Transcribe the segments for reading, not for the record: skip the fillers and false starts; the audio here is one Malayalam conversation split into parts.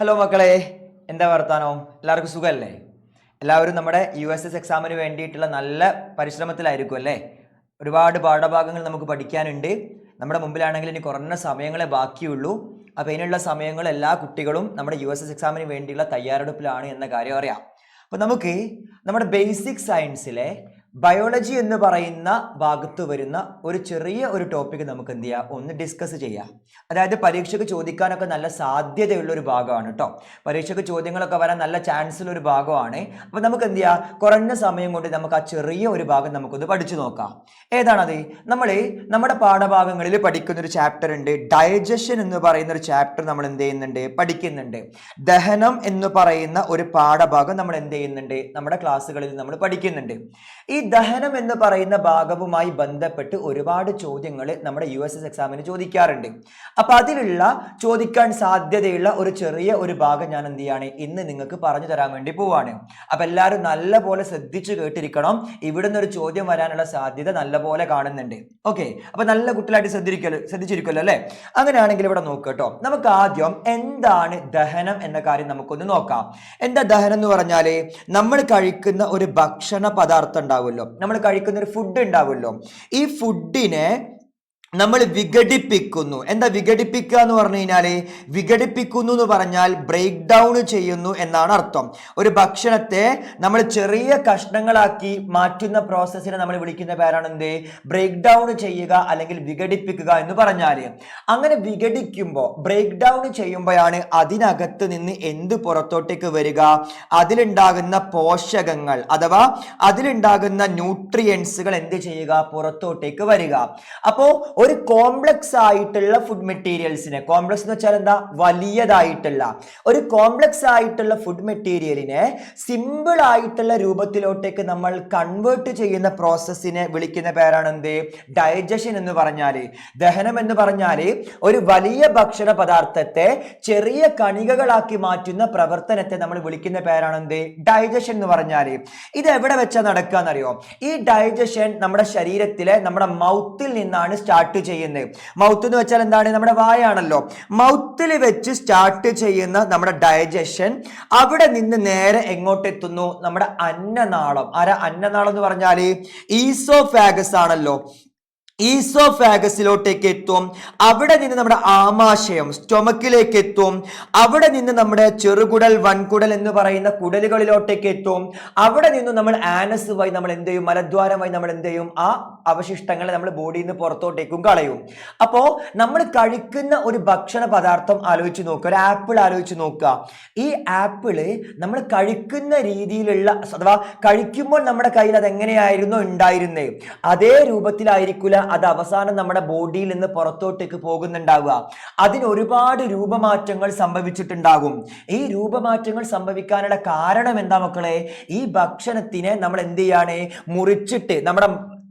ഹലോ മക്കളെ, എന്താ വർത്താനോ? എല്ലാവർക്കും സുഖമല്ലേ? എല്ലാവരും നമ്മുടെ USS എക്സാമിന് വേണ്ടിയിട്ടുള്ള നല്ല പരിശ്രമത്തിലായിരിക്കും അല്ലേ? ഒരുപാട് പാഠഭാഗങ്ങൾ നമുക്ക് പഠിക്കാനുണ്ട്. നമ്മുടെ മുമ്പിലാണെങ്കിൽ ഇനി കുറഞ്ഞ സമയങ്ങളെ ബാക്കിയുള്ളൂ. അപ്പോൾ ഇതിനുള്ള സമയങ്ങൾ എല്ലാ കുട്ടികളും നമ്മുടെ USS എക്സാമിന് വേണ്ടിയുള്ള തയ്യാറെടുപ്പിലാണ് എന്ന കാര്യം അറിയാം. അപ്പോൾ നമുക്ക് നമ്മുടെ ബേസിക് സയൻസിലെ ബയോളജി എന്ന് പറയുന്ന ഭാഗത്ത് വരുന്ന ഒരു ചെറിയ ഒരു ടോപ്പിക് നമുക്ക് എന്ത് ചെയ്യാം, ഒന്ന് ഡിസ്കസ് ചെയ്യാം. അതായത് പരീക്ഷയ്ക്ക് ചോദിക്കാനൊക്കെ നല്ല സാധ്യതയുള്ള ഒരു ഭാഗമാണ് കേട്ടോ. പരീക്ഷയ്ക്ക് ചോദ്യങ്ങളൊക്കെ വരാൻ നല്ല ചാൻസുള്ള ഒരു ഭാഗമാണ്. അപ്പോൾ നമുക്ക് എന്ത് ചെയ്യാം, കുറഞ്ഞ സമയം കൊണ്ട് നമുക്ക് ആ ചെറിയ ഒരു ഭാഗം നമുക്കൊന്ന് പഠിച്ചു നോക്കാം. ഏതാണത്? നമ്മൾ നമ്മുടെ പാഠഭാഗങ്ങളിൽ പഠിക്കുന്ന ഒരു ചാപ്റ്റർ ഉണ്ട്, ഡൈജഷൻ എന്ന് പറയുന്ന ഒരു ചാപ്റ്റർ നമ്മൾ എന്ത് ചെയ്യുന്നുണ്ട്, പഠിക്കുന്നുണ്ട്. ദഹനം എന്ന് പറയുന്ന ഒരു പാഠഭാഗം നമ്മൾ എന്ത് ചെയ്യുന്നുണ്ട്, നമ്മുടെ ക്ലാസ്സുകളിൽ നമ്മൾ പഠിക്കുന്നുണ്ട്. ഈ ദഹനം എന്ന് പറയുന്ന ഭാഗവുമായി ബന്ധപ്പെട്ട് ഒരുപാട് ചോദ്യങ്ങൾ നമ്മുടെ USS എക്സാമിന് ചോദിക്കാറുണ്ട്. അപ്പൊ അതിലുള്ള ചോദിക്കാൻ സാധ്യതയുള്ള ഒരു ചെറിയ ഒരു ഭാഗം ഞാൻ എന്ത് ചെയ്യാണ്, ഇന്ന് നിങ്ങൾക്ക് പറഞ്ഞു തരാൻ വേണ്ടി പോവാണ്. അപ്പൊ എല്ലാവരും നല്ല പോലെ ശ്രദ്ധിച്ചു കേട്ടിരിക്കണം. ഇവിടുന്ന് ഒരു ചോദ്യം വരാനുള്ള സാധ്യത നല്ല പോലെ കാണുന്നുണ്ട്. ഓക്കെ, അപ്പൊ നല്ല കുട്ടികളായിട്ട് ശ്രദ്ധിച്ചിരിക്കുമല്ലോ അല്ലെ? അങ്ങനെയാണെങ്കിൽ ഇവിടെ നോക്കട്ടോ, നമുക്ക് ആദ്യം എന്താണ് ദഹനം എന്ന കാര്യം നമുക്കൊന്ന് നോക്കാം. എന്താ ദഹനം എന്ന് പറഞ്ഞാല്, നമ്മൾ കഴിക്കുന്ന ഒരു ഭക്ഷണ പദാർത്ഥം ഉണ്ടാവുമല്ലോ, നമ്മൾ കഴിക്കുന്ന ഒരു ഫുഡ് ഉണ്ടാവുമല്ലോ, ഈ ഫുഡിനെ നമ്മൾ വിഘടിപ്പിക്കുന്നു. എന്താ വിഘടിപ്പിക്കുക എന്ന് പറഞ്ഞു കഴിഞ്ഞാല്, വിഘടിപ്പിക്കുന്നു എന്ന് പറഞ്ഞാൽ ബ്രേക്ക് ഡൗൺ ചെയ്യുന്നു എന്നാണ് അർത്ഥം. ഒരു ഭക്ഷണത്തെ നമ്മൾ ചെറിയ കഷ്ണങ്ങളാക്കി മാറ്റുന്ന പ്രോസസ്സിനെ നമ്മൾ വിളിക്കുന്ന പേരാണ് എന്ത്, ബ്രേക്ക് ഡൗൺ ചെയ്യുക അല്ലെങ്കിൽ വിഘടിപ്പിക്കുക എന്ന് പറഞ്ഞാല്. അങ്ങനെ വിഘടിക്കുമ്പോൾ, ബ്രേക്ക് ഡൗൺ ചെയ്യുമ്പോഴാണ് അതിനകത്ത് നിന്ന് എന്ത് പുറത്തോട്ടേക്ക് വരിക, അതിലുണ്ടാകുന്ന പോഷകങ്ങൾ അഥവാ അതിലുണ്ടാകുന്ന ന്യൂട്രിയൻസുകൾ എന്ത് ചെയ്യുക, പുറത്തോട്ടേക്ക് വരിക. അപ്പോ ഒരു കോംപ്ലക്സ് ആയിട്ടുള്ള ഫുഡ് മെറ്റീരിയൽസിനെ, കോംപ്ലക്സ് എന്ന് വെച്ചാൽ എന്താ, വലിയതായിട്ടുള്ള ഒരു കോംപ്ലക്സ് ആയിട്ടുള്ള ഫുഡ് മെറ്റീരിയലിനെ സിമ്പിൾ ആയിട്ടുള്ള രൂപത്തിലോട്ടേക്ക് നമ്മൾ കൺവേർട്ട് ചെയ്യുന്ന പ്രോസസ്സിനെ വിളിക്കുന്ന പേരാണ് എന്ത്, ഡൈജഷൻ എന്ന് പറഞ്ഞാല്. ദഹനം എന്ന് പറഞ്ഞാല് ഒരു വലിയ ഭക്ഷണ പദാർത്ഥത്തെ ചെറിയ കണികകളാക്കി മാറ്റുന്ന പ്രവർത്തനത്തെ നമ്മൾ വിളിക്കുന്ന പേരാണ് എന്ത്, ഡൈജഷൻ എന്ന് പറഞ്ഞാല്. ഇത് എവിടെ വെച്ചാ നടക്കുക എന്നറിയോ? ഈ ഡൈജഷൻ നമ്മുടെ ശരീരത്തിലെ നമ്മുടെ മൗത്തിൽ നിന്നാണ് സ്റ്റാർട്ട് ചെയ്യുന്നത്. മൗത്ത് എന്ന് വെച്ചാൽ എന്താണ്, നമ്മുടെ വായാണല്ലോ. മൗത്തിൽ വെച്ച് സ്റ്റാർട്ട് ചെയ്യുന്ന നമ്മുടെ ഡൈജഷൻ അവിടെ നിന്ന് നേരെ എങ്ങോട്ടെത്തുന്നു, നമ്മുടെ അന്നനാളം. അന്നനാളം എന്ന് പറഞ്ഞാല് ഈസോഫാഗസ് ആണല്ലോ. ഈസോഫാഗസിലോട്ടേക്ക് എത്തും. അവിടെ നിന്ന് നമ്മുടെ ആമാശയം സ്റ്റൊമക്കിലേക്ക് എത്തും. അവിടെ നിന്ന് നമ്മുടെ ചെറുകുടൽ, വൻകുടൽ എന്ന് പറയുന്ന കുടലുകളിലോട്ടേക്ക് എത്തും. അവിടെ നിന്ന് നമ്മൾ ആനസ് വഴി നമ്മൾ എന്ത് ചെയ്യും, മലദ്വാരം വഴി നമ്മൾ എന്ത് ചെയ്യും, ആ അവശിഷ്ടങ്ങളെ നമ്മൾ ബോഡിയിൽ നിന്ന് പുറത്തോട്ടേക്കും കളയും. അപ്പോ നമ്മൾ കഴിക്കുന്ന ഒരു ഭക്ഷണ പദാർത്ഥം ആലോചിച്ച് നോക്കുക, ഒരു ആപ്പിൾ ആലോചിച്ച് നോക്കുക. ഈ ആപ്പിള് നമ്മൾ കഴിക്കുന്ന രീതിയിലുള്ള, അഥവാ കഴിക്കുമ്പോൾ നമ്മുടെ കയ്യിൽ അത് എങ്ങനെയായിരുന്നു ഉണ്ടായിരുന്നേ, അതേ രൂപത്തിലായിരിക്കില്ല അത് അവസാനം നമ്മുടെ ബോഡിയിൽ നിന്ന് പുറത്തോട്ടേക്ക് പോകുന്നുണ്ടാവുക. അതിന് ഒരുപാട് രൂപമാറ്റങ്ങൾ സംഭവിച്ചിട്ടുണ്ടാകും. ഈ രൂപമാറ്റങ്ങൾ സംഭവിക്കാനുള്ള കാരണം എന്താ മക്കളെ? ഈ ഭക്ഷണത്തിനെ നമ്മൾ എന്ത് ചെയ്യാണ്, മുറിച്ചിട്ട് നമ്മുടെ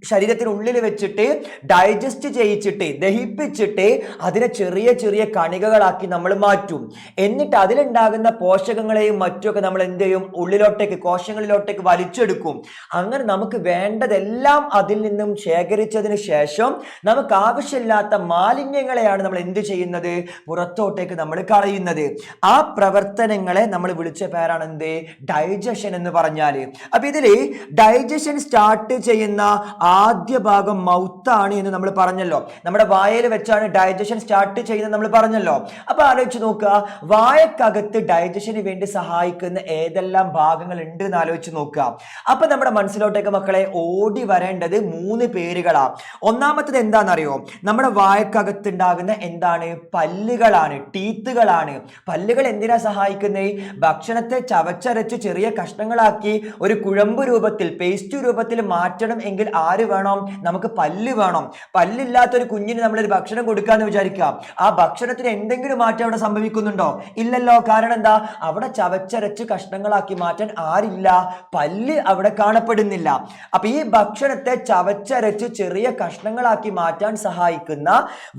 ശരീരത്തിനുള്ളിൽ വെച്ചിട്ട് ഡൈജസ്റ്റ് ചെയ്യിച്ചിട്ട് ദഹിപ്പിച്ചിട്ട് അതിനെ ചെറിയ ചെറിയ കണികകളാക്കി നമ്മൾ മാറ്റും. എന്നിട്ട് അതിലുണ്ടാകുന്ന പോഷകങ്ങളെയും മറ്റുമൊക്കെ നമ്മൾ എന്ത് ചെയ്യും, ഉള്ളിലോട്ടേക്ക്, കോശങ്ങളിലോട്ടേക്ക് വലിച്ചെടുക്കും. അങ്ങനെ നമുക്ക് വേണ്ടതെല്ലാം അതിൽ നിന്നും ശേഖരിച്ചതിന് ശേഷം നമുക്ക് ആവശ്യമില്ലാത്ത മാലിന്യങ്ങളെയാണ് നമ്മൾ എന്ത് ചെയ്യുന്നത്, പുറത്തോട്ടേക്ക് നമ്മൾ കളയുന്നത്. ആ പ്രവർത്തനങ്ങളെ നമ്മൾ വിളിച്ച പേരാണ് എന്ത്, ഡൈജഷൻ എന്ന് പറഞ്ഞാല്. അപ്പൊ ഇതില് ഡൈജഷൻ സ്റ്റാർട്ട് ചെയ്യുന്ന ആദ്യ ഭാഗം മൗത്താണ് എന്ന് നമ്മൾ പറഞ്ഞല്ലോ. നമ്മുടെ വായയിൽ വെച്ചാണ് ഡൈജഷൻ സ്റ്റാർട്ട് ചെയ്യുന്നത് നമ്മൾ പറഞ്ഞല്ലോ. അപ്പൊ ആലോചിച്ച് നോക്കുക, വായക്കകത്ത് ഡൈജഷന് വേണ്ടി സഹായിക്കുന്ന ഏതെല്ലാം ഭാഗങ്ങൾ ഉണ്ട് എന്ന് ആലോചിച്ച് നോക്കുക. അപ്പൊ നമ്മുടെ മനസ്സിലോട്ടേക്ക് മക്കളെ ഓടി വരേണ്ടത് 3 പേരുകളാണ്. ഒന്നാമത്തത് എന്താണെന്നറിയോ? നമ്മുടെ വായക്കകത്ത് ഉണ്ടാകുന്ന എന്താണ്, പല്ലുകളാണ്, ടീത്തുകളാണ്. പല്ലുകൾ എന്തിനാ സഹായിക്കുന്നത്? ഭക്ഷണത്തെ ചവച്ചരച്ച് ചെറിയ കഷ്ണങ്ങളാക്കി ഒരു കുഴമ്പ് രൂപത്തിൽ, പേസ്റ്റ് രൂപത്തിൽ മാറ്റണം എങ്കിൽ വേണം, നമുക്ക് പല്ല് വേണം. പല്ലില്ലാത്തൊരു കുഞ്ഞിന് നമ്മളൊരു ഭക്ഷണം കൊടുക്കാന്ന് വിചാരിക്കാം, ആ ഭക്ഷണത്തിന് എന്തെങ്കിലും മാറ്റം അവിടെ സംഭവിക്കുന്നുണ്ടോ? ഇല്ലല്ലോ. കാരണം എന്താ, അവിടെ ചവച്ചരച്ച് കഷ്ണങ്ങളാക്കി മാറ്റാൻ ആരില്ല, പല്ല് അവിടെ കാണപ്പെടുന്നില്ല. അപ്പൊ ഈ ഭക്ഷണത്തെ ചവച്ചരച്ച് ചെറിയ കഷ്ണങ്ങളാക്കി മാറ്റാൻ സഹായിക്കുന്ന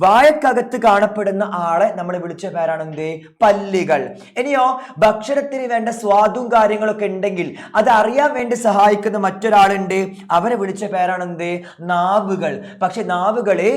വായക്കകത്ത് കാണപ്പെടുന്ന ആളെ നമ്മൾ വിളിച്ച പേരാണ് എന്ത്, പല്ലുകൾ. ഇനിയോ ഭക്ഷണത്തിന് വേണ്ട സ്വാദും കാര്യങ്ങളൊക്കെ ഉണ്ടെങ്കിൽ അത് അറിയാൻ വേണ്ടി സഹായിക്കുന്ന മറ്റൊരാളുണ്ട്, അവരെ വിളിച്ച പേരാണ് എന്ത്, നാവുകൾ. പക്ഷെ നാവുകള്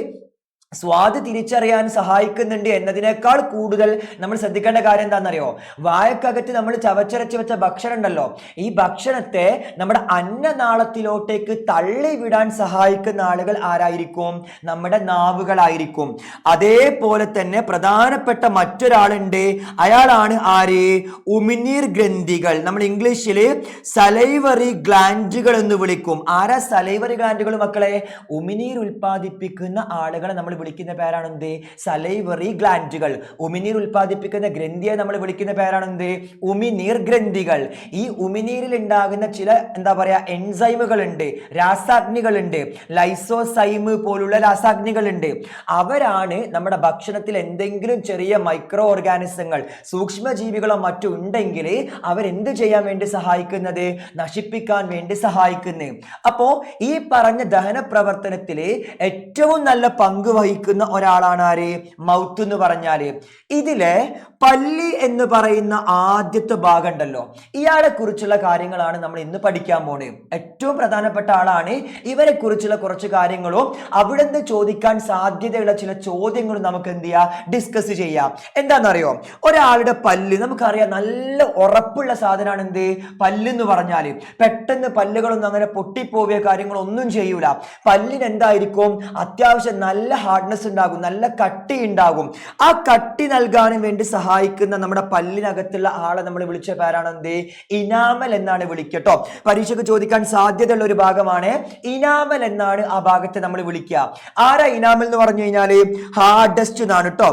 സ്വാദ് തിരിച്ചറിയാൻ സഹായിക്കുന്നുണ്ട് എന്നതിനേക്കാൾ കൂടുതൽ നമ്മൾ ശ്രദ്ധിക്കേണ്ട കാര്യം എന്താണെന്നറിയോ? വായക്കകത്ത് നമ്മൾ ചവച്ചരച്ച് വെച്ച ഭക്ഷണം ഉണ്ടല്ലോ, ഈ ഭക്ഷണത്തെ നമ്മുടെ അന്നനാളത്തിലോട്ടേക്ക് തള്ളിവിടാൻ സഹായിക്കുന്ന ആളുകൾ ആരായിരിക്കും? നമ്മുടെ നാവുകളായിരിക്കും. അതേപോലെ തന്നെ പ്രധാനപ്പെട്ട മറ്റൊരാളുണ്ട്, അയാളാണ് ആര്? ഉമിനീർ ഗ്രന്ഥികൾ. നമ്മൾ ഇംഗ്ലീഷിൽ സലൈവറി ഗ്ലാൻഡുകൾ എന്ന് വിളിക്കും. ആരാ സലൈവറി ഗ്ലാൻഡുകൾ മക്കളെ? ഉമിനീർ ഉൽപ്പാദിപ്പിക്കുന്ന ആളുകളെ നമ്മൾ വിളിക്കുന്ന പേരാണ് എന്ത്? സലൈവറി ഗ്ലാൻഡുകൾ. ഉമിനീർ ഉൽപ്പാദിപ്പിക്കുന്ന ഗ്രന്ഥിയെ നമ്മൾ വിളിക്കുന്ന പേരാണ് എന്ത്? ഉമിനീർ ഗ്രന്ഥികൾ. ഈ ഉമിനീരിൽ ഉണ്ടാകുന്ന ചില എന്താ പറയാ എൻസൈമുകൾ ഉണ്ട്, രാസാഗ്നികളുണ്ട്, ലൈസോസൈം പോലുള്ള രാസാഗ്നികളുണ്ട്. അവരാണ് നമ്മുടെ ഭക്ഷണത്തിൽ എന്തെങ്കിലും ചെറിയ മൈക്രോ ഓർഗാനിസങ്ങൾ, സൂക്ഷ്മജീവികളോ മറ്റോ ഉണ്ടെങ്കിൽ അവരെന്ത് ചെയ്യാൻ വേണ്ടി സഹായിക്കുന്നത്? നശിപ്പിക്കാൻ വേണ്ടി സഹായിക്കുന്നത്. അപ്പോ ഈ പറഞ്ഞ ദഹന പ്രവർത്തനത്തില് ഏറ്റവും നല്ല പങ്ക് വഹിക്കുന്ന ഒരാളാണ് ആര്? മൗത്ത് എന്ന് പറഞ്ഞാല്. ഇതിലെ പല്ലി എന്ന് പറയുന്ന ആദ്യത്തെ ഭാഗം ഉണ്ടല്ലോ, ഇയാളെ കുറിച്ചുള്ള കാര്യങ്ങളാണ് നമ്മൾ ഇന്ന് പഠിക്കാൻ പോണേ. ഏറ്റവും പ്രധാനപ്പെട്ട ആളാണ്. ഇവരെ കുറിച്ചുള്ള കുറച്ച് കാര്യങ്ങളും അവിടെ നിന്ന് ചോദിക്കാൻ സാധ്യതയുള്ള ചില ചോദ്യങ്ങളും നമുക്ക് എന്ത് ചെയ്യാം? ഡിസ്കസ് ചെയ്യാം. എന്താണെന്നറിയോ? ഒരാളുടെ പല്ല് നമുക്കറിയാം, നല്ല ഉറപ്പുള്ള സാധനമാണ് എന്ത്? പല്ല് എന്ന് പറഞ്ഞാല്. പെട്ടെന്ന് പല്ലുകളൊന്നും അങ്ങനെ പൊട്ടിപ്പോവിയ കാര്യങ്ങളൊന്നും ചെയ്യൂല. പല്ലിന് എന്തായിരിക്കും? അത്യാവശ്യം നല്ല ഹാർഡ്നെസ് ഉണ്ടാകും, നല്ല കട്ടി ഉണ്ടാകും. ആ കട്ടി നൽകാനും വേണ്ടി സഹായിക്കുന്ന നമ്മുടെ പല്ലിനകത്തുള്ള ആളെ നമ്മൾ വിളിച്ച പേരാണ് എന്ത്? ഇനാമൽ എന്നാണ് വിളിക്കട്ടോ. പരീക്ഷയ്ക്ക് ചോദിക്കാൻ സാധ്യതയുള്ള ഒരു ഭാഗമാണ്. ഇനാമൽ എന്നാണ് ആ ഭാഗത്തെ നമ്മൾ വിളിക്കുക. ആരാ ഇനാമൽ എന്ന് പറഞ്ഞു കഴിഞ്ഞാല്? ഹാർഡസ്റ്റ് എന്നാണ് കേട്ടോ.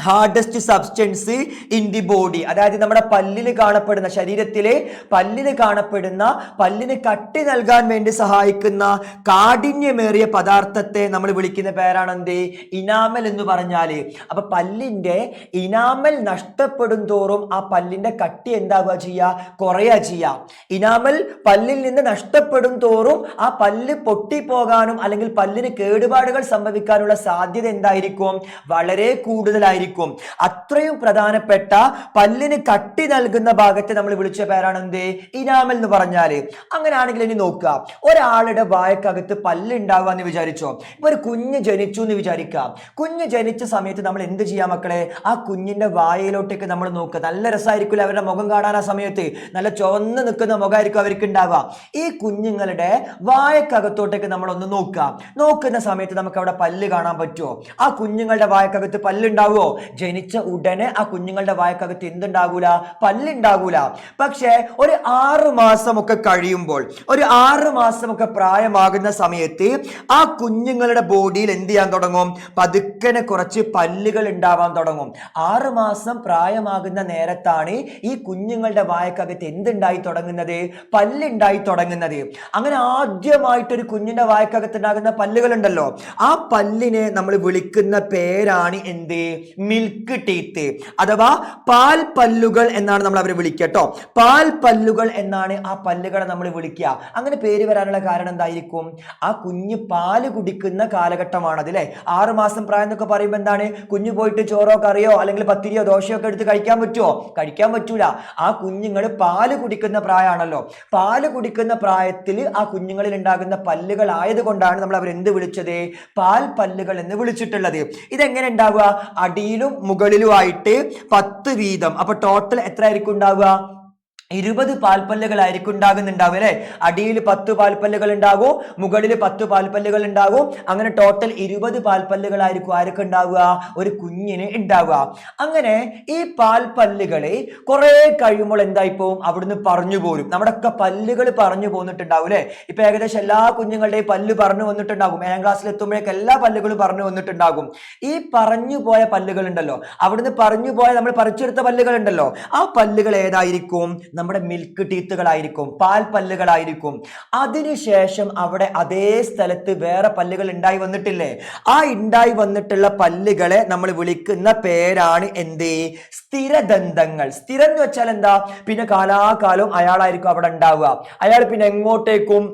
Hardest substance in the body. അതായത് നമ്മുടെ പല്ലിന് കാണപ്പെടുന്ന, ശരീരത്തിലെ പല്ലിന് കാണപ്പെടുന്ന, പല്ലിന് കട്ടി നൽകാൻ വേണ്ടി സഹായിക്കുന്ന കാഠിന്യമേറിയ പദാർത്ഥത്തെ നമ്മൾ വിളിക്കുന്ന പേരാണ് എന്ത്? ഇനാമൽ എന്ന് പറഞ്ഞാല്. അപ്പൊ പല്ലിന്റെ ഇനാമൽ നഷ്ടപ്പെടും തോറും ആ പല്ലിന്റെ കട്ടി എന്താവുക ചെയ്യുക? കുറയുക ചെയ്യുക. ഇനാമൽ പല്ലിൽ നിന്ന് നഷ്ടപ്പെടും തോറും ആ പല്ല് പൊട്ടിപ്പോകാനും അല്ലെങ്കിൽ പല്ലിന് കേടുപാടുകൾ സംഭവിക്കാനുള്ള സാധ്യത എന്തായിരിക്കും? വളരെ കൂടുതലായിരിക്കും. അത്രയും പ്രധാനപ്പെട്ട പല്ലിന് കട്ടി നൽകുന്ന ഭാഗത്തെ നമ്മൾ വിളിച്ച പേരാണ് എന്ത്? ഇനാമൽ എന്ന് പറഞ്ഞാല്. അങ്ങനെയാണെങ്കിൽ ഇനി നോക്കുക, ഒരാളുടെ വായക്കകത്ത് പല്ലുണ്ടാവുക എന്ന് വിചാരിച്ചോ. ഇപ്പൊ ഒരു കുഞ്ഞ് ജനിച്ചു എന്ന് വിചാരിക്കാം. കുഞ്ഞ് ജനിച്ച സമയത്ത് നമ്മൾ എന്ത് ചെയ്യാം മക്കളെ? ആ കുഞ്ഞിന്റെ വായയിലോട്ടേക്ക് നമ്മൾ നോക്കുക. നല്ല രസമായിരിക്കില്ല അവരുടെ മുഖം കാണാൻ. ആ സമയത്ത് നല്ല ചുവന്ന് നിൽക്കുന്ന മുഖമായിരിക്കും അവർക്ക് ഉണ്ടാവുക. ഈ കുഞ്ഞുങ്ങളുടെ വായക്കകത്തോട്ടേക്ക് നമ്മൾ ഒന്ന് നോക്കുക. നോക്കുന്ന സമയത്ത് നമുക്ക് അവിടെ പല്ല് കാണാൻ പറ്റുമോ? ആ കുഞ്ഞുങ്ങളുടെ വായക്കകത്ത് പല്ലുണ്ടാവുമോ? ജനിച്ച ഉടനെ ആ കുഞ്ഞുങ്ങളുടെ വായക്കകത്ത് എന്തുണ്ടാകൂല? പല്ലുണ്ടാകൂല. പക്ഷേ ഒരു 6 മാസമൊക്കെ കഴിയുമ്പോൾ, ഒരു 6 മാസമൊക്കെ പ്രായമാകുന്ന സമയത്ത് ആ കുഞ്ഞുങ്ങളുടെ ബോഡിയിൽ എന്ത് ചെയ്യാൻ തുടങ്ങും? പതുക്കനെ കുറച്ച് പല്ലുകൾ ഉണ്ടാവാൻ തുടങ്ങും. 6 മാസം പ്രായമാകുന്ന നേരത്താണ് ഈ കുഞ്ഞുങ്ങളുടെ വായക്കകത്ത് എന്തുണ്ടായി തുടങ്ങുന്നത്? പല്ലുണ്ടായി തുടങ്ങുന്നത്. അങ്ങനെ ആദ്യമായിട്ടൊരു കുഞ്ഞിന്റെ വായക്കകത്ത് ഉണ്ടാകുന്ന പല്ലുകൾ ഉണ്ടല്ലോ, ആ പല്ലിനെ നമ്മൾ വിളിക്കുന്ന പേരാണ് എന്ത്? മിൽക്ക് ടീത്ത് അഥവാ പാൽ പല്ലുകൾ എന്നാണ് നമ്മൾ അവരെ വിളിക്കട്ടോ. പാൽ പല്ലുകൾ എന്നാണ് ആ പല്ലുകളെ നമ്മൾ വിളിക്കുക. അങ്ങനെ പേര് വരാനുള്ള കാരണം എന്തായിരിക്കും? ആ കുഞ്ഞ് പാല് കുടിക്കുന്ന കാലഘട്ടമാണത് അല്ലെ. 6 മാസം പ്രായം എന്നൊക്കെ പറയുമ്പോൾ എന്താണ്? കുഞ്ഞു പോയിട്ട് ചോറോ കറിയോ അല്ലെങ്കിൽ പത്തിരിയോ ദോശയോ ഒക്കെ എടുത്ത് കഴിക്കാൻ പറ്റുമോ? കഴിക്കാൻ പറ്റൂല. ആ കുഞ്ഞുങ്ങൾ പാല് കുടിക്കുന്ന പ്രായമാണല്ലോ. പാല് കുടിക്കുന്ന പ്രായത്തിൽ ആ കുഞ്ഞുങ്ങളിൽ ഉണ്ടാകുന്ന പല്ലുകൾ ആയതുകൊണ്ടാണ് നമ്മൾ അവരെന്ത് വിളിച്ചത്? പാൽ പല്ലുകൾ എന്ന് വിളിച്ചിട്ടുള്ളത്. ഇതെങ്ങനെ ഉണ്ടാവുക? അടിയിലും മുകളിലുമായിട്ട് 10 വീതം. അപ്പൊ ടോട്ടൽ എത്ര ആയിരിക്കും ഉണ്ടാവുക? 20 പാൽപ്പല്ലുകളായിരിക്കും ഉണ്ടാകുന്നുണ്ടാവും അല്ലെ. അടിയിൽ 10 പാൽപ്പല്ലുകൾ ഉണ്ടാകും, മുകളിൽ 10 പാൽപ്പല്ലുകൾ ഉണ്ടാകും. അങ്ങനെ ടോട്ടൽ 20 പാൽപ്പല്ലുകളായിരിക്കും ആർക്ക് ഉണ്ടാവുക? ഒരു കുഞ്ഞിന് ഉണ്ടാവുക. അങ്ങനെ ഈ പാൽപ്പല്ലുകളെ കുറെ കഴിയുമ്പോൾ എന്തായി പോവും? അവിടുന്ന് പറഞ്ഞു പോരും. നമ്മുടെ ഒക്കെ പല്ലുകൾ പറഞ്ഞു പോന്നിട്ടുണ്ടാവും അല്ലെ. ഇപ്പൊ ഏകദേശം എല്ലാ കുഞ്ഞുങ്ങളുടെയും പല്ല് പറഞ്ഞു വന്നിട്ടുണ്ടാകും. 7ാം ക്ലാസ്സിൽ എത്തുമ്പോഴേക്ക് എല്ലാ പല്ലുകളും പറഞ്ഞു വന്നിട്ടുണ്ടാകും. ഈ പറഞ്ഞു പോയ പല്ലുകൾ ഉണ്ടല്ലോ, അവിടുന്ന് പറഞ്ഞു പോയ നമ്മൾ പറിച്ചെടുത്ത പല്ലുകൾ ഉണ്ടല്ലോ, ആ പല്ലുകൾ ഏതായിരിക്കും? നമ്മുടെ മിൽക്ക് ടീത്തുകളായിരിക്കും, പാൽ പല്ലുകളായിരിക്കും. അതിനുശേഷം അവിടെ അതേ സ്ഥലത്ത് വേറെ പല്ലുകൾ ഉണ്ടായി വന്നിട്ടില്ലേ? ആ ഉണ്ടായി വന്നിട്ടുള്ള പല്ലുകളെ നമ്മൾ വിളിക്കുന്ന പേരാണ് എന്ത്? സ്ഥിരദന്തങ്ങൾ. സ്ഥിരം എന്ന് വെച്ചാൽ എന്താ? പിന്നെ കാലാകാലം അയാളായിരിക്കും അവിടെ ഉണ്ടാവുക. അയാൾ പിന്നെ എങ്ങോട്ടേക്കും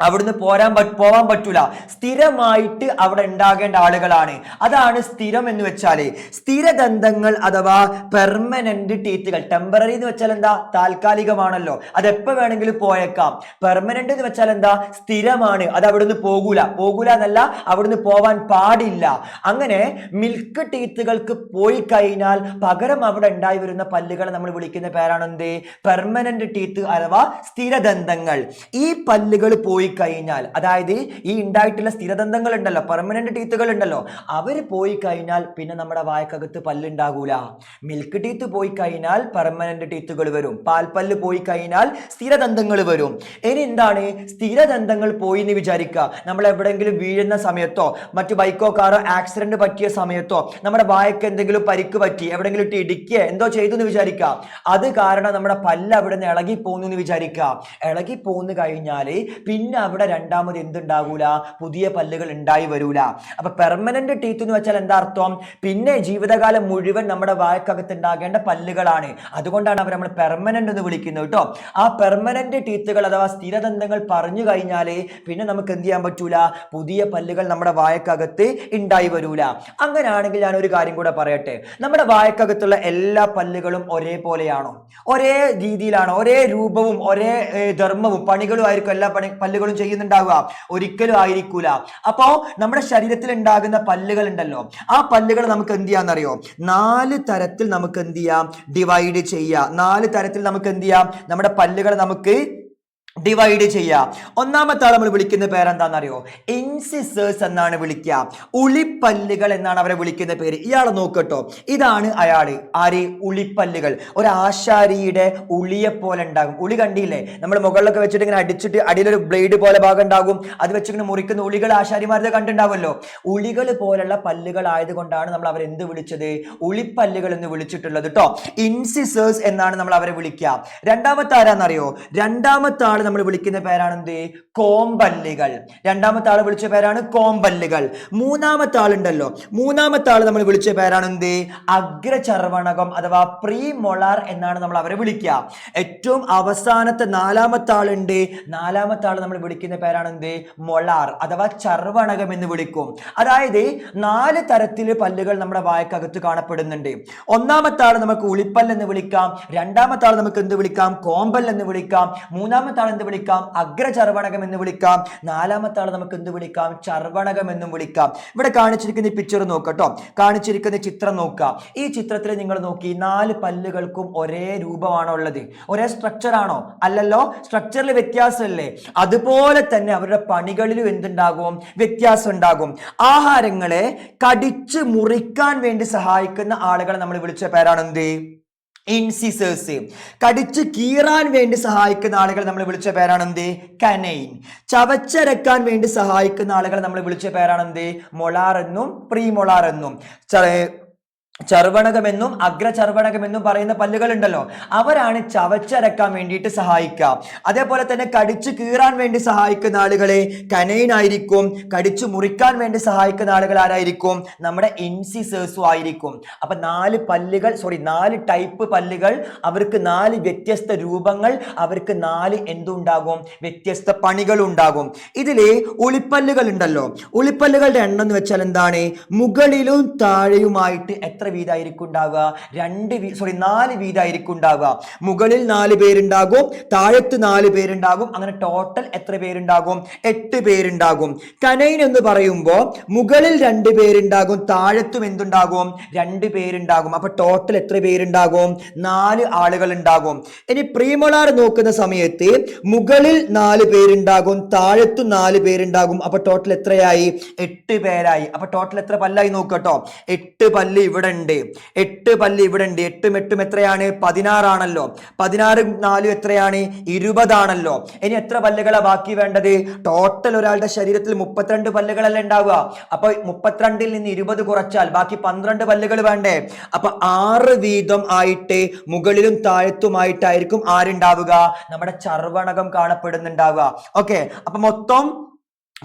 അവിടുന്ന് പോവാൻ പറ്റൂല. സ്ഥിരമായിട്ട് അവിടെ ഉണ്ടാകേണ്ട ആളുകളാണ്. അതാണ് സ്ഥിരം എന്ന് വെച്ചാല്. സ്ഥിരദന്തങ്ങൾ അഥവാ പെർമനന്റ് ടീത്തുകൾ. ടെമ്പററി എന്ന് വെച്ചാൽ എന്താ? താൽക്കാലികമാണല്ലോ, അത് എപ്പോ വേണമെങ്കിലും പോയേക്കാം. പെർമനന്റ് എന്ന് വെച്ചാൽ എന്താ? സ്ഥിരമാണ്, അത് അവിടുന്ന് പോകൂല എന്നല്ല, അവിടുന്ന് പോവാൻ പാടില്ല. അങ്ങനെ മിൽക്ക് ടീത്തുകൾക്ക് പോയി കഴിഞ്ഞാൽ പകരം അവിടെ ഉണ്ടായി വരുന്ന പല്ലുകളെ നമ്മൾ വിളിക്കുന്ന പേരാണ് എന്ത്? പെർമനന്റ് ടീത്ത് അഥവാ സ്ഥിരദന്തങ്ങൾ. ഈ പല്ലുകൾ പോയി കഴിഞ്ഞാൽ, അതായത് ഈ ഉണ്ടായിട്ടുള്ള സ്ഥിരദന്തങ്ങൾ ഉണ്ടല്ലോ, പെർമനന്റ് ടീത്തുകൾ ഉണ്ടല്ലോ, അവര് പോയി കഴിഞ്ഞാൽ പിന്നെ നമ്മുടെ വായക്കകത്ത് പല്ലുണ്ടാകൂല. മിൽക്ക് ടീത്ത് പോയി കഴിഞ്ഞാൽ പെർമനന്റ് ടീത്തുകൾ വരും. പാൽപ്പല്ല് പോയി കഴിഞ്ഞാൽ സ്ഥിരദന്തങ്ങൾ വരും. ഇനി എന്താണ്? സ്ഥിരദന്തങ്ങൾ പോയി എന്ന് വിചാരിക്കുക, നമ്മൾ എവിടെയെങ്കിലും വീഴുന്ന സമയത്തോ മറ്റു ബൈക്കോ കാറോ ആക്സിഡന്റ് പറ്റിയ സമയത്തോ നമ്മുടെ വായക്ക് എന്തെങ്കിലും പരിക്ക് പറ്റി, എവിടെയെങ്കിലും ഇടിക്കുക എന്തോ ചെയ്തു എന്ന് വിചാരിക്കുക, അത് കാരണം നമ്മുടെ പല്ല് അവിടെ നിന്ന് ഇളകി പോകുന്നു എന്ന് വിചാരിക്കുക. ഇളകി പോന്നു കഴിഞ്ഞാല് പിന്നെ അവിടെ രണ്ടാമത് എന്തുണ്ടാകൂല? പുതിയ പല്ലുകൾ ഉണ്ടായി വരൂല. അപ്പൊ പെർമനന്റ് ടീത്ത് എന്ന് വെച്ചാൽ എന്താ അർത്ഥം? പിന്നെ ജീവിതകാലം മുഴുവൻ നമ്മുടെ വായക്കകത്ത് ഉണ്ടാകേണ്ട പല്ലുകളാണ്. അതുകൊണ്ടാണ് അവർ നമ്മൾ പെർമനന്റ് എന്ന് വിളിക്കുന്നത് കേട്ടോ. ആ പെർമനന്റ് ടീത്തുകൾ അഥവാ സ്ഥിരദന്തങ്ങൾ പറഞ്ഞു കഴിഞ്ഞാല് പിന്നെ നമുക്ക് എന്ത് ചെയ്യാൻ പറ്റൂല? പുതിയ പല്ലുകൾ നമ്മുടെ വായക്കകത്ത് ഉണ്ടായി വരൂല. അങ്ങനെയാണെങ്കിൽ ഞാൻ ഒരു കാര്യം കൂടെ പറയട്ടെ. നമ്മുടെ വായക്കകത്തുള്ള എല്ലാ പല്ലുകളും ഒരേപോലെയാണോ? ഒരേ രീതിയിലാണോ? ഒരേ രൂപവും ഒരേ ധർമ്മവും പണികളും ആയിരിക്കും എല്ലാ പല്ലുകളും ചെയ്യുന്നുണ്ടാവുക? ഒരിക്കലും ആയിരിക്കൂല. അപ്പോ നമ്മുടെ ശരീരത്തിൽ ഉണ്ടാകുന്ന പല്ലുകൾ ഉണ്ടല്ലോ, ആ പല്ലുകൾ നമുക്ക് എന്ത് ചെയ്യാന്നറിയോ? 4 തരത്തിൽ നമുക്ക് എന്ത് ചെയ്യാം? ഡിവൈഡ് ചെയ്യാം. 4 തരത്തിൽ നമുക്ക് എന്ത് ചെയ്യാം? നമ്മുടെ പല്ലുകൾ നമുക്ക് ഡിവൈഡ് ചെയ്യാം. ഒന്നാമത്തെ ആൾ നമ്മൾ വിളിക്കുന്ന പേരെന്താണെന്നറിയോ? ഇൻസിസേഴ്സ് എന്നാണ് വിളിക്കുക. ഉളിപ്പല്ലുകൾ എന്നാണ് അവരെ വിളിക്കുന്ന പേര്. ഇയാളെ നോക്കട്ടോ, ഇതാണ് അയാള്. ആര്? ഉളിപ്പല്ലുകൾ. ഒരു ആശാരിയുടെ ഉളിയെ പോലെ ഉണ്ടാകും. ഉളി കണ്ടില്ലേ? നമ്മൾ മുകളിലൊക്കെ വെച്ചിട്ട് ഇങ്ങനെ അടിച്ചിട്ട് അടിയിലൊരു ബ്ലേഡ് പോലെ ഭാഗം ഉണ്ടാകും, അത് വെച്ചിങ്ങനെ മുറിക്കുന്ന ഉളികൾ ആശാരിമാരുടെ കണ്ടുണ്ടാവുമല്ലോ. ഉളികൾ പോലുള്ള പല്ലുകൾ ആയതുകൊണ്ടാണ് നമ്മൾ അവർ എന്ത് വിളിച്ചത്? ഉളിപ്പല്ലുകൾ എന്ന് വിളിച്ചിട്ടുള്ളത് കേട്ടോ. ഇൻസിസേഴ്സ് എന്നാണ് നമ്മൾ അവരെ വിളിക്കുക. രണ്ടാമത്തെ ആരാന്നറിയോ? രണ്ടാമത്തെ ആൾ നമ്മൾ വിളിക്കുന്ന പേരാണ് എന്ത്? കോമ്പല്ലുകൾ. രണ്ടാമത്തെ ആൾ വിളിച്ച പേരാണ് കോമ്പല്ലുകൾ. മൂന്നാമത്തെ ആളുണ്ടല്ലോ, മൂന്നാമത്തെ ആൾ നമ്മൾ വിളിച്ച പേരാണ് എന്ത്? അഗ്രചർവണകം അഥവാ പ്രീ മൊളാർ എന്നാണ് നമ്മൾ അവരെ വിളിക്കുക. ഏറ്റവും അവസാനത്തെ നാലാമത്തെ ആളുണ്ട്. നാലാമത്തെ ആൾ നമ്മൾ വിളിക്കുന്ന പേരാണ് എന്ത്? മൊളാർ അഥവാ ചർവണകം എന്ന് വിളിക്കും. അതായത് 4 തരത്തില് പല്ലുകൾ നമ്മുടെ വായക്കകത്ത് കാണപ്പെടുന്നുണ്ട്. ഒന്നാമത്തെ ആൾ നമുക്ക് ഉളിപ്പല്ല് എന്ന് വിളിക്കാം. രണ്ടാമത്തെ ആൾ നമുക്ക് എന്ത് വിളിക്കാം? കോമ്പൽ എന്ന് വിളിക്കാം. മൂന്നാമത്തെ ആൾ എന്ത് വിളിക്കാം? അഗ്രചർവണകം എന്ന് വിളിക്കാം. നാലാമത്തെ ആൾ നമുക്ക് എന്ത് വിളിക്കാം? ചർവണകം എന്നും വിളിക്കാം. ഇവിടെ കാണിച്ചിരിക്കുന്ന ഈ പിക്ചർ നോക്കട്ടോ, കാണിച്ചിരിക്കുന്ന ചിത്രം നോക്കുക. ഈ ചിത്രത്തിൽ നിങ്ങൾ നോക്കി, 4 പല്ലുകൾക്കും ഒരേ രൂപമാണോ ഉള്ളത്? ഒരേ സ്ട്രക്ചർ ആണോ? അല്ലല്ലോ, സ്ട്രക്ചറിൽ വ്യത്യാസമല്ലേ? അതുപോലെ തന്നെ അവരുടെ പണികളിലും എന്തുണ്ടാകും? വ്യത്യാസം ഉണ്ടാകും. ആഹാരങ്ങളെ കടിച്ച് മുറിക്കാൻ വേണ്ടി സഹായിക്കുന്ന ആളുകളെ നമ്മൾ വിളിച്ച പേരാണ് എന്ത്? ഇൻസിസേഴ്സ്. കടിച്ച് കീറാൻ വേണ്ടി സഹായിക്കുന്ന ആളുകൾ നമ്മൾ വിളിച്ച പേരാണ് എന്ത്? കനൈൻ. ചവച്ചരക്കാൻ വേണ്ടി സഹായിക്കുന്ന ആളുകൾ നമ്മൾ വിളിച്ച പേരാണ് എന്ത്? മൊളാർ എന്നും പ്രീമൊളാർ എന്നും. ചർവണകമെന്നും അഗ്രചർവണകമെന്നും പറയുന്ന പല്ലുകൾ ഉണ്ടല്ലോ, അവരാണ് ചവച്ചരക്കാൻ വേണ്ടിയിട്ട് സഹായിക്കുക. അതേപോലെ തന്നെ കടിച്ചു കീറാൻ വേണ്ടി സഹായിക്കുന്ന ആളുകളെ കനൈൻ ആയിരിക്കും. കടിച്ചു മുറിക്കാൻ വേണ്ടി സഹായിക്കുന്ന ആളുകൾ ആരായിരിക്കും? നമ്മുടെ ഇൻസിസേഴ്സും ആയിരിക്കും. അപ്പൊ 4 ടൈപ്പ് പല്ലുകൾ, അവർക്ക് 4 വ്യത്യസ്ത രൂപങ്ങൾ, അവർക്ക് 4 എന്തുണ്ടാകും? വ്യത്യസ്ത പണികൾ ഉണ്ടാകും. ഇതില് ഉളിപ്പല്ലുകൾ ഉണ്ടല്ലോ, ഉളിപ്പല്ലുകളുടെ എണ്ണം എന്ന് വെച്ചാൽ എന്താണ്? മുകളിലും താഴെയുമായിട്ട് എത്ര വീതായിരിക്കും ഉണ്ടാവുക? 4 വീതായിരിക്കും ഉണ്ടാവുക. മുകളിൽ 4 പേരുണ്ടാകും, താഴത്ത് 4 പേരുണ്ടാകും. അങ്ങനെ ടോട്ടൽ എത്ര പേരുണ്ടാകും? 8 പേരുണ്ടാകും. കനൈൻ എന്ന് പറയുമ്പോൾ മുകളിൽ 2 പേരുണ്ടാകും, താഴത്തും എന്തുണ്ടാകും? 2 പേരുണ്ടാകും. അപ്പൊ ടോട്ടൽ എത്ര പേരുണ്ടാകും? 4 ആളുകൾ ഉണ്ടാകും. ഇനി പ്രീമൊളാർ നോക്കുന്ന സമയത്ത് മുകളിൽ 4 പേരുണ്ടാകും, താഴത്തും 4 പേരുണ്ടാകും. അപ്പൊ ടോട്ടൽ എത്രയായി? 8 പേരായി. അപ്പൊ ടോട്ടൽ എത്ര പല്ലായി നോക്കട്ടോ? 8 പല്ല് ഇവിടെ ഉണ്ട്, 8 പല്ല് ഇവിടെ ഉണ്ട്. 8ഉം 8ഉം എത്രയാണ്? 16 ആണല്ലോ. 16ഉം 4ഉം എത്രയാണ്? 20 ആണല്ലോ. ഇനി എത്ര പല്ലുകളാ ബാക്കി വേണ്ടത്? ടോട്ടൽ ഒരാളുടെ ശരീരത്തിൽ 32 പല്ലുകളല്ല ഉണ്ടാവുക. അപ്പൊ 32ൽ നിന്ന് 20 കുറച്ചാൽ ബാക്കി 12 പല്ലുകൾ വേണ്ടേ? അപ്പൊ 6 വീതം ആയിട്ട് മുകളിലും താഴത്തുമായിട്ടായിരിക്കും ആരുണ്ടാവുക? നമ്മുടെ ചർവണകം കാണപ്പെടുന്നുണ്ടാവുക. ഓക്കെ, അപ്പൊ മൊത്തം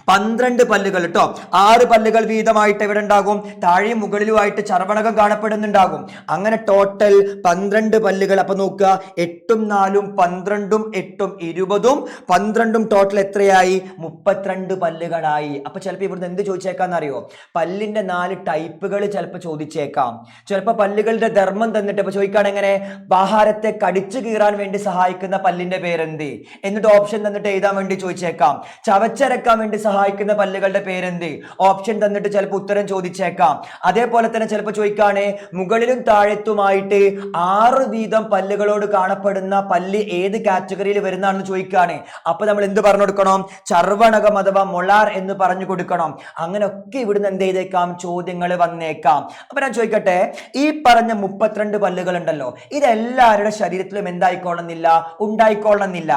12 പല്ലുകൾ കേട്ടോ. 6 പല്ലുകൾ വീതമായിട്ട് എവിടെ ഉണ്ടാകും? താഴെയും മുകളിലുമായിട്ട് ചർവണകം കാണപ്പെടുന്നുണ്ടാകും. അങ്ങനെ ടോട്ടൽ 12 പല്ലുകൾ. അപ്പൊ നോക്കുക, 8ഉം 4ഉം 12ഉം 8ഉം 20ഉം 12ഉം ടോട്ടൽ എത്രയായി? 32 പല്ലുകളായി. അപ്പൊ ചിലപ്പോൾ ഇവിടുന്ന് എന്ത് ചോദിച്ചേക്കാന്നറിയോ? പല്ലിന്റെ 4 ടൈപ്പുകൾ ചിലപ്പോൾ ചോദിച്ചേക്കാം. ചിലപ്പോൾ പല്ലുകളുടെ ധർമ്മം തന്നിട്ട് ഇപ്പൊ ചോദിക്കുകയാണ് എങ്ങനെ ആഹാരത്തെ കടിച്ചു കീറാൻ വേണ്ടി സഹായിക്കുന്ന പല്ലിന്റെ പേരെന്ത് എന്നിട്ട് ഓപ്ഷൻ തന്നിട്ട് എഴുതാൻ വേണ്ടി ചോദിച്ചേക്കാം. ചവച്ചരക്കാൻ വേണ്ടി സഹായിക്കുന്ന പല്ലുകളുടെ പേരെന്ത് ഓപ്ഷൻ തന്നിട്ട് ചിലപ്പോൾ ഉത്തരം ചോദിച്ചേക്കാം. അതേപോലെ തന്നെ ചിലപ്പോൾ ചോദിക്കാണ് മുകളിലും താഴത്തുമായിട്ട് 6 വീതം പല്ലുകളോട് കാണപ്പെടുന്ന പല്ല് ഏത് കാറ്റഗറിയിൽ വരുന്നതാണെന്ന് ചോദിക്കാണ്. അപ്പൊ നമ്മൾ എന്ത് പറഞ്ഞു കൊടുക്കണം? ചർവണകം അഥവാ മൊളാർ എന്ന് പറഞ്ഞു കൊടുക്കണം. അങ്ങനെയൊക്കെ ഇവിടുന്ന് എന്ത് ചെയ്തേക്കാം? ചോദ്യങ്ങൾ വന്നേക്കാം. അപ്പൊ ഞാൻ ചോദിക്കട്ടെ, ഈ പറഞ്ഞ 32 പല്ലുകൾ ഉണ്ടല്ലോ, ഇതെല്ലാവരുടെ ശരീരത്തിലും എന്തായിക്കൊള്ളുന്നില്ല? ഉണ്ടായിക്കൊള്ളുന്നില്ല.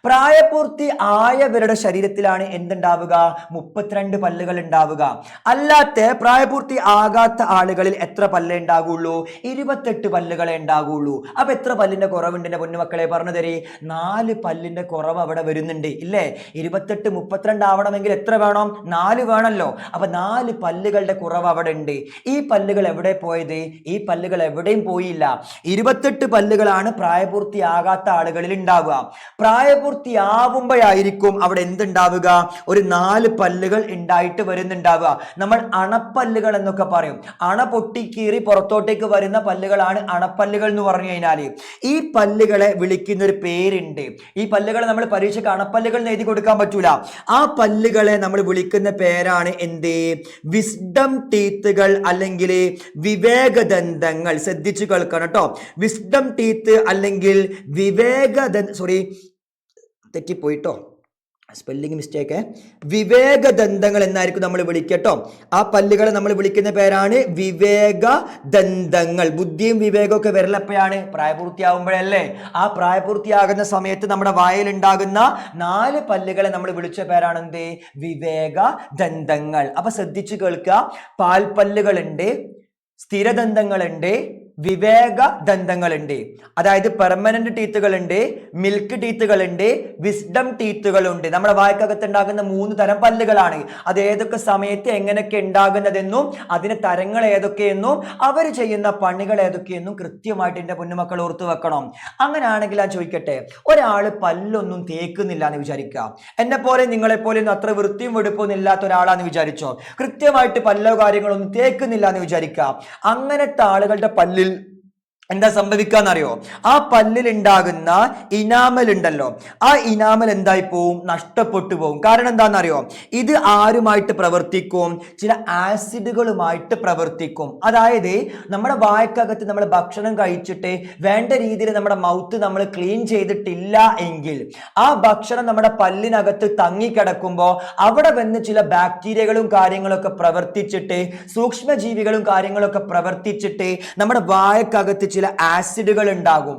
പ്രായപൂർത്തി ആയവരുടെ ശരീരത്തിലാണ് എന്തുണ്ടാവുക? 32 പല്ലുകൾ ഉണ്ടാവുക. അല്ലാത്ത പ്രായപൂർത്തി ആകാത്ത ആളുകളിൽ എത്ര പല്ലേ ഉണ്ടാകുള്ളൂ? 28 പല്ലുകളെ ഉണ്ടാകുള്ളൂ. അപ്പൊ എത്ര പല്ലിന്റെ കുറവുണ്ട് എന്റെ പൊന്നുമക്കളെ? പറഞ്ഞു തരി. 4 പല്ലിന്റെ കുറവ് അവിടെ വരുന്നുണ്ട് ഇല്ലേ? 28 32 ആവണമെങ്കിൽ എത്ര വേണം? 4 വേണമല്ലോ. അപ്പൊ 4 പല്ലുകളുടെ കുറവ് അവിടെ ഉണ്ട്. ഈ പല്ലുകൾ എവിടെ പോയത്? ഈ പല്ലുകൾ എവിടെയും പോയില്ല. 28 പല്ലുകളാണ് പ്രായപൂർത്തിയാകാത്ത ആളുകളിൽ ഉണ്ടാവുക. പ്രായപൂർത്തിയാവുമ്പോഴായിരിക്കും അവിടെ എന്തുണ്ടാവുക? ഒരു 4 പല്ലുകൾ ഉണ്ടായിട്ട് വരുന്നുണ്ടാവുക. നമ്മൾ അണപ്പല്ലുകൾ എന്നൊക്കെ പറയും. അണ പൊട്ടിക്കീറി പുറത്തോട്ടേക്ക് വരുന്ന പല്ലുകളാണ് അണപ്പല്ലുകൾ എന്ന് പറഞ്ഞു കഴിഞ്ഞാല്. ഈ പല്ലുകളെ വിളിക്കുന്ന ഒരു പേരുണ്ട്. ഈ പല്ലുകളെ നമ്മൾ പരീക്ഷയ്ക്ക് അണപ്പല്ലുകൾ എഴുതി കൊടുക്കാൻ പറ്റൂല. ആ പല്ലുകളെ നമ്മൾ വിളിക്കുന്ന പേരാണ് എന്ത്? വിസ്ഡം ടീത്തുകൾ അല്ലെങ്കിൽ വിവേകദന്തങ്ങൾ. ശ്രദ്ധിച്ചു കേൾക്കണം കേട്ടോ. വിസ്ഡം ടീത്ത് അല്ലെങ്കിൽ തെറ്റിപ്പോയിട്ടോ, സ്പെല്ലിംഗ് മിസ്റ്റേക്ക്. വിവേകദന്തങ്ങൾ എന്നായിരിക്കും നമ്മൾ വിളിക്കട്ടോ. ആ പല്ലുകളെ നമ്മൾ വിളിക്കുന്ന പേരാണ് വിവേകദന്തങ്ങൾ. ബുദ്ധിയും വിവേകവും ഒക്കെ വരലപ്പോഴാണ്? പ്രായപൂർത്തിയാവുമ്പോഴല്ലേ. ആ പ്രായപൂർത്തിയാകുന്ന സമയത്ത് നമ്മുടെ വായിൽ ഉണ്ടാകുന്ന 4 പല്ലുകളെ നമ്മൾ വിളിച്ച പേരാണ് എന്ത്? വിവേകദന്തങ്ങൾ. അപ്പൊ ശ്രദ്ധിച്ചു കേൾക്കുക. പാൽപ്പല്ലുകളുണ്ട്, സ്ഥിരദന്തങ്ങളുണ്ട്, വിവേക ദന്തങ്ങളുണ്ട്. അതായത് പെർമനന്റ് ടീത്തുകളുണ്ട്, മിൽക്ക് ടീത്തുകളുണ്ട്, വിസ്ഡം ടീത്തുകളുണ്ട്. നമ്മുടെ വായ്ക്കകത്ത് ഉണ്ടാകുന്ന 3 തരം പല്ലുകളാണ്. അത് ഏതൊക്കെ സമയത്ത് എങ്ങനെയൊക്കെ ഉണ്ടാകുന്നതെന്നും അതിന്റെ തരങ്ങൾ ഏതൊക്കെയെന്നും അവർ ചെയ്യുന്ന പണികൾ ഏതൊക്കെയെന്നും കൃത്യമായിട്ട് എന്റെ പൊന്നുമക്കൾ ഓർത്തു വെക്കണം. അങ്ങനെയാണെങ്കിൽ ഞാൻ ചോദിക്കട്ടെ, ഒരാള് പല്ലൊന്നും തേക്കുന്നില്ല എന്ന് വിചാരിക്കുക. എന്നെ പോലെ നിങ്ങളെ പോലെ ഒന്നും അത്ര വൃത്തിയും വെടുപ്പൊന്നും ഇല്ലാത്ത ഒരാളാന്ന് വിചാരിച്ചോ. കൃത്യമായിട്ട് പല്ലോ കാര്യങ്ങളൊന്നും തേക്കുന്നില്ല എന്ന് വിചാരിക്കുക. അങ്ങനത്തെ ആളുകളുടെ പല്ലിൽ എന്താ സംഭവിക്കാന്നറിയോ? ആ പല്ലിൽ ഉണ്ടാകുന്ന ഇനാമൽ ഉണ്ടല്ലോ, ആ ഇനാമൽ എന്തായി പോവും? നഷ്ടപ്പെട്ടു പോവും. കാരണം എന്താണെന്നറിയോ? ഇത് ആരുമായിട്ട് പ്രവർത്തിക്കും? ചില ആസിഡുകളുമായിട്ട് പ്രവർത്തിക്കും. അതായത് നമ്മുടെ വായ്ക്കകത്ത് നമ്മൾ ഭക്ഷണം കഴിച്ചിട്ട് വേണ്ട രീതിയിൽ നമ്മുടെ മൗത്ത് നമ്മൾ ക്ലീൻ ചെയ്തിട്ടില്ല എങ്കിൽ ആ ഭക്ഷണം നമ്മുടെ പല്ലിനകത്ത് തങ്ങിക്കിടക്കുമ്പോൾ അവിടെ വന്ന് ചില ബാക്ടീരിയകളും കാര്യങ്ങളൊക്കെ പ്രവർത്തിച്ചിട്ട്, സൂക്ഷ്മജീവികളും കാര്യങ്ങളൊക്കെ പ്രവർത്തിച്ചിട്ട് നമ്മുടെ വായ്ക്കകത്ത് ചില ആസിഡുകൾ ഉണ്ടാകും.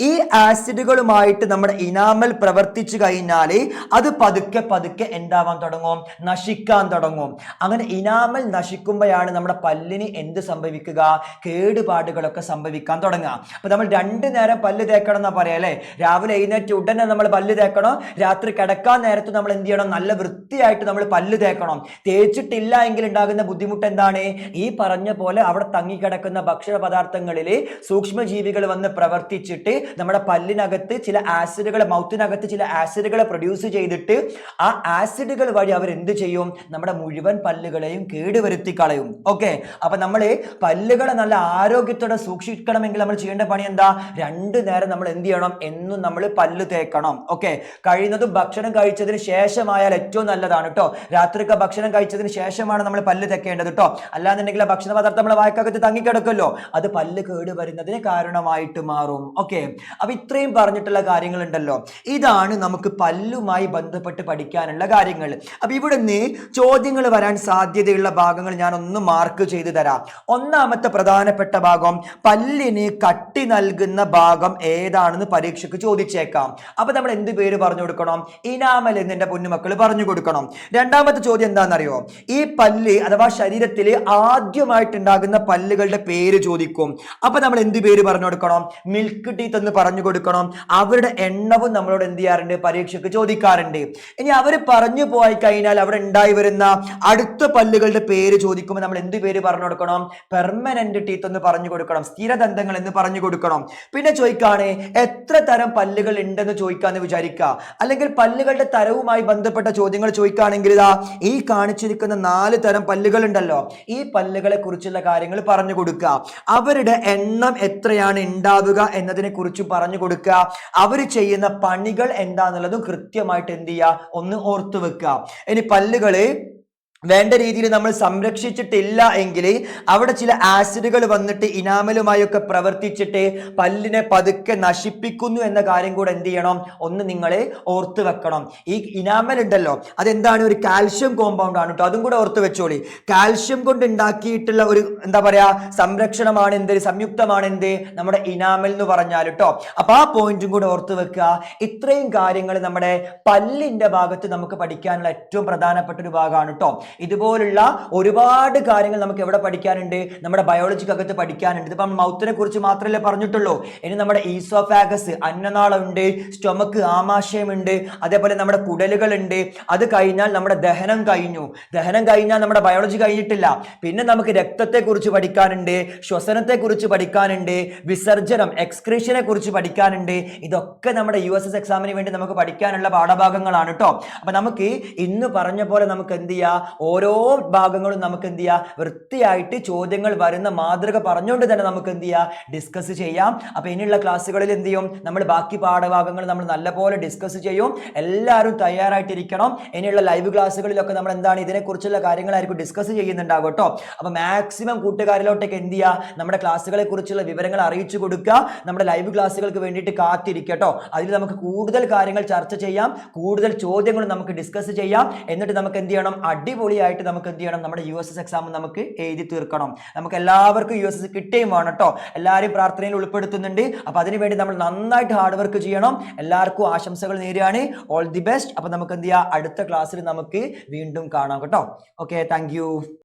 ഈ ആസിഡുകളുമായിട്ട് നമ്മുടെ ഇനാമൽ പ്രവർത്തിച്ചു കഴിഞ്ഞാൽ അത് പതുക്കെ പതുക്കെ എന്താവാൻ തുടങ്ങും? നശിക്കാൻ തുടങ്ങും. അങ്ങനെ ഇനാമൽ നശിക്കുമ്പോഴാണ് നമ്മുടെ പല്ലിന് എന്ത് സംഭവിക്കുക? കേടുപാടുകളൊക്കെ സംഭവിക്കാൻ തുടങ്ങുക. അപ്പൊ നമ്മൾ 2 നേരം പല്ല് തേക്കണം എന്നാ പറയാ അല്ലെ. രാവിലെ എഴുന്നേറ്റ് ഉടനെ നമ്മൾ പല്ല് തേക്കണം. രാത്രി കിടക്കാൻ നേരത്ത് നമ്മൾ എന്ത് ചെയ്യണം? നല്ല വൃത്തിയായിട്ട് നമ്മൾ പല്ല് തേക്കണം. തേച്ചിട്ടില്ല എങ്കിൽ ഉണ്ടാകുന്ന ബുദ്ധിമുട്ട് എന്താണ്? ഈ പറഞ്ഞ പോലെ അവിടെ തങ്ങിക്കിടക്കുന്ന ഭക്ഷണ പദാർത്ഥങ്ങളിൽ സൂക്ഷ്മജീവികൾ വന്ന് പ്രവർത്തിച്ചിട്ട് നമ്മുടെ പല്ലിനകത്ത് ചില ആസിഡുകൾ, മൗത്തിനകത്ത് ചില ആസിഡുകളെ പ്രൊഡ്യൂസ് ചെയ്തിട്ട് ആ ആസിഡുകൾ വഴി അവർ എന്ത് ചെയ്യും? നമ്മുടെ മുഴുവൻ പല്ലുകളെയും കേടുവരുത്തി കളയും. ഓക്കെ. അപ്പൊ നമ്മൾ പല്ലുകളെ നല്ല ആരോഗ്യത്തോടെ സൂക്ഷിക്കണമെങ്കിൽ നമ്മൾ ചെയ്യേണ്ട പണി എന്താ? 2 നേരം നമ്മൾ എന്ത് ചെയ്യണം? എന്നും നമ്മൾ പല്ല് തേക്കണം. ഓക്കെ. കഴിയുന്നതും ഭക്ഷണം കഴിച്ചതിന് ശേഷമായാൽ ഏറ്റവും നല്ലതാണ് കേട്ടോ. രാത്രിയൊക്കെ ഭക്ഷണം കഴിച്ചതിന് ശേഷമാണ് നമ്മൾ പല്ല് തേക്കേണ്ടത് കേട്ടോ. അല്ലാന്നുണ്ടെങ്കിൽ ഭക്ഷണ പദാർത്ഥം നമ്മളെ വായ്ക്കകത്ത് തങ്ങിക്കിടക്കുമല്ലോ, അത് പല്ല് കേടുവരുന്നതിന് കാരണമായിട്ട് മാറും. ഓക്കെ. അപ്പൊ ഇത്രയും പറഞ്ഞിട്ടുള്ള കാര്യങ്ങൾ ഉണ്ടല്ലോ, ഇതാണ് നമുക്ക് പല്ലുമായി ബന്ധപ്പെട്ട് പഠിക്കാനുള്ള കാര്യങ്ങൾ. അപ്പൊ ഇവിടുന്ന് ചോദ്യങ്ങൾ വരാൻ സാധ്യതയുള്ള ഭാഗങ്ങൾ ഞാൻ ഒന്ന് മാർക്ക് ചെയ്തു തരാം. ഒന്നാമത്തെ പ്രധാനപ്പെട്ട ഭാഗം, പല്ലിന് കട്ടി നൽകുന്ന ഭാഗം ഏതാണെന്ന് പരീക്ഷയ്ക്ക് ചോദിച്ചേക്കാം. അപ്പൊ നമ്മൾ എന്ത് പേര് പറഞ്ഞു കൊടുക്കണം? ഇനാമൽ എന്ന് എന്റെ പൊന്നുമക്കൾ പറഞ്ഞു കൊടുക്കണം. രണ്ടാമത്തെ ചോദ്യം എന്താണെന്നറിയോ? ഈ പല്ല് അഥവാ ശരീരത്തിൽ ആദ്യമായിട്ടുണ്ടാകുന്ന പല്ലുകളുടെ പേര് ചോദിക്കും. അപ്പൊ നമ്മൾ എന്ത് പേര് പറഞ്ഞു കൊടുക്കണം, മിൽക്ക് ടീത്ത് എന്ന് പറഞ്ഞു കൊടുക്കണം. അവരുടെ എണ്ണവും നമ്മളോട് എന്ത് ചെയ്യാറുണ്ട്, പരീക്ഷയ്ക്ക് ചോദിക്കാറുണ്ട്. ഇനി അവർ പറഞ്ഞു പോയി കഴിഞ്ഞാൽ അവിടെ ഉണ്ടായി വരുന്ന അടുത്ത പല്ലുകളുടെ പേര് ചോദിക്കുമ്പോൾ നമ്മൾ എന്ത് പേര് പറഞ്ഞു കൊടുക്കണം, പെർമനന്റ് ടീത്ത് എന്ന് പറഞ്ഞു കൊടുക്കണം, സ്ഥിരദന്തങ്ങൾ എന്ന് പറഞ്ഞു കൊടുക്കണം. പിന്നെ ചോദിക്കാണ് എത്ര തരം പല്ലുകൾ ഉണ്ടെന്ന് ചോദിക്കാന്ന് വിചാരിക്കുക, അല്ലെങ്കിൽ പല്ലുകളുടെ തരവുമായി ബന്ധപ്പെട്ട ചോദ്യങ്ങൾ ചോദിക്കുകയാണെങ്കിൽ ഇതാ ഈ കാണിച്ചിരിക്കുന്ന 4 തരം പല്ലുകൾ ഉണ്ടല്ലോ, ഈ പല്ലുകളെ കുറിച്ചുള്ള കാര്യങ്ങൾ പറഞ്ഞു കൊടുക്കുക. അവരുടെ എണ്ണം എത്രയാണ് ഉണ്ടാവുക എന്നതിനെ കുറിച്ച് പറഞ്ഞു കൊടുക്കുക. അവർ ചെയ്യുന്ന പണികൾ എന്താന്നുള്ളതും കൃത്യമായിട്ട് എന്ത് ചെയ്യുക, ഒന്ന് ഓർത്തു വെക്കുക. ഇനി പല്ലുകള് വേണ്ട രീതിയിൽ നമ്മൾ സംരക്ഷിച്ചിട്ടില്ല എങ്കിൽ അവിടെ ചില ആസിഡുകൾ വന്നിട്ട് ഇനാമലുമായൊക്കെ പ്രവർത്തിച്ചിട്ട് പല്ലിനെ പതുക്കെ നശിപ്പിക്കുന്നു എന്ന കാര്യം കൂടെ എന്ത് ചെയ്യണം, ഒന്ന് നിങ്ങൾ ഓർത്ത് വെക്കണം. ഈ ഇനാമൽ ഉണ്ടല്ലോ അതെന്താണ്, ഒരു കാൽഷ്യം കോമ്പൗണ്ട് ആണ് കേട്ടോ, അതും കൂടെ ഓർത്ത് വെച്ചോളി. കാൽഷ്യം കൊണ്ട് ഉണ്ടാക്കിയിട്ടുള്ള ഒരു എന്താ പറയാ സംരക്ഷണമാണ് എന്ത്, സംയുക്തമാണ് എന്ത്, നമ്മുടെ ഇനാമൽ എന്ന് പറഞ്ഞാൽ കേട്ടോ. അപ്പൊ ആ പോയിന്റും കൂടെ ഓർത്ത് വെക്കുക. ഇത്രയും കാര്യങ്ങൾ നമ്മുടെ പല്ലിന്റെ ഭാഗത്ത് നമുക്ക് പഠിക്കാനുള്ള ഏറ്റവും പ്രധാനപ്പെട്ട ഒരു ഭാഗമാണ് കേട്ടോ. ഇതുപോലുള്ള ഒരുപാട് കാര്യങ്ങൾ നമുക്ക് എവിടെ പഠിക്കാനുണ്ട്, നമ്മുടെ ബയോളജിക്കകത്ത് പഠിക്കാനുണ്ട്. ഇതിപ്പം മൗത്തിനെ കുറിച്ച് മാത്രമല്ലേ പറഞ്ഞിട്ടുള്ളൂ. ഇനി നമ്മുടെ ഈസോഫാഗസ് അന്നനാളമുണ്ട്, സ്റ്റൊമക്ക് ആമാശയമുണ്ട്, അതേപോലെ നമ്മുടെ കുടലുകൾ ഉണ്ട്. അത് കഴിഞ്ഞാൽ നമ്മുടെ ദഹനം കഴിഞ്ഞു. ദഹനം കഴിഞ്ഞാൽ നമ്മുടെ ബയോളജി കഴിഞ്ഞിട്ടില്ല. പിന്നെ നമുക്ക് രക്തത്തെ കുറിച്ച് പഠിക്കാനുണ്ട്, ശ്വസനത്തെ കുറിച്ച് പഠിക്കാനുണ്ട്, വിസർജനം എക്സ്ക്രീഷനെ കുറിച്ച് പഠിക്കാനുണ്ട്. ഇതൊക്കെ നമ്മുടെ USS എക്സാമിന് വേണ്ടി നമുക്ക് പഠിക്കാനുള്ള പാഠഭാഗങ്ങളാണ് കേട്ടോ. അപ്പൊ നമുക്ക് ഇന്ന് പറഞ്ഞ പോലെ നമുക്ക് എന്ത് ചെയ്യാം, ഓരോ ഭാഗങ്ങളും നമുക്ക് എന്ത് ചെയ്യാം, വൃത്തിയായിട്ട് ചോദ്യങ്ങൾ വരുന്ന മാതൃക പറഞ്ഞുകൊണ്ട് തന്നെ നമുക്ക് എന്ത് ചെയ്യാം, ഡിസ്കസ് ചെയ്യാം. അപ്പൊ ഇനിയുള്ള ക്ലാസ്സുകളിൽ എന്ത് ചെയ്യും, നമ്മൾ ബാക്കി പാഠഭാഗങ്ങൾ നമ്മൾ നല്ലപോലെ ഡിസ്കസ് ചെയ്യും. എല്ലാവരും തയ്യാറായിട്ടിരിക്കണം. ഇനിയുള്ള ലൈവ് ക്ലാസ്സുകളിലൊക്കെ നമ്മൾ എന്താണ് ഇതിനെക്കുറിച്ചുള്ള കാര്യങ്ങളായിരിക്കും ഡിസ്കസ് ചെയ്യുന്നുണ്ടാകും കേട്ടോ. അപ്പൊ മാക്സിമം കൂട്ടുകാരിലോട്ടേക്ക് എന്ത് ചെയ്യുക, നമ്മുടെ ക്ലാസ്സുകളെ കുറിച്ചുള്ള വിവരങ്ങൾ അറിയിച്ചു കൊടുക്കുക. നമ്മുടെ ലൈവ് ക്ലാസ്സുകൾക്ക് വേണ്ടിയിട്ട് കാത്തിരിക്കട്ടോ. അതിൽ നമുക്ക് കൂടുതൽ കാര്യങ്ങൾ ചർച്ച ചെയ്യാം, കൂടുതൽ ചോദ്യങ്ങൾ നമുക്ക് ഡിസ്കസ് ചെയ്യാം. എന്നിട്ട് നമുക്ക് എന്ത് ചെയ്യണം, അടിപൊളിയായിട്ട് നമുക്ക് എന്ത് ചെയ്യണം, നമ്മുടെ USS എക്സാം നമുക്ക് എഴുതി തീർക്കണം. നമുക്ക് എല്ലാവർക്കും USS കിട്ടുകയും വേണം കേട്ടോ. എല്ലാവരും പ്രാർത്ഥനയിൽ ഉൾപ്പെടുത്തുന്നുണ്ട്. അപ്പൊ അതിനുവേണ്ടി നമ്മൾ നന്നായിട്ട് ഹാർഡ് വർക്ക് ചെയ്യണം. എല്ലാവർക്കും ആശംസകൾ നേരുകയാണ്. All the best. അപ്പൊ നമുക്ക് എന്ത് ചെയ്യാം, അടുത്ത ക്ലാസ്സിൽ നമുക്ക് വീണ്ടും കാണാം കേട്ടോ. Okay, thank you.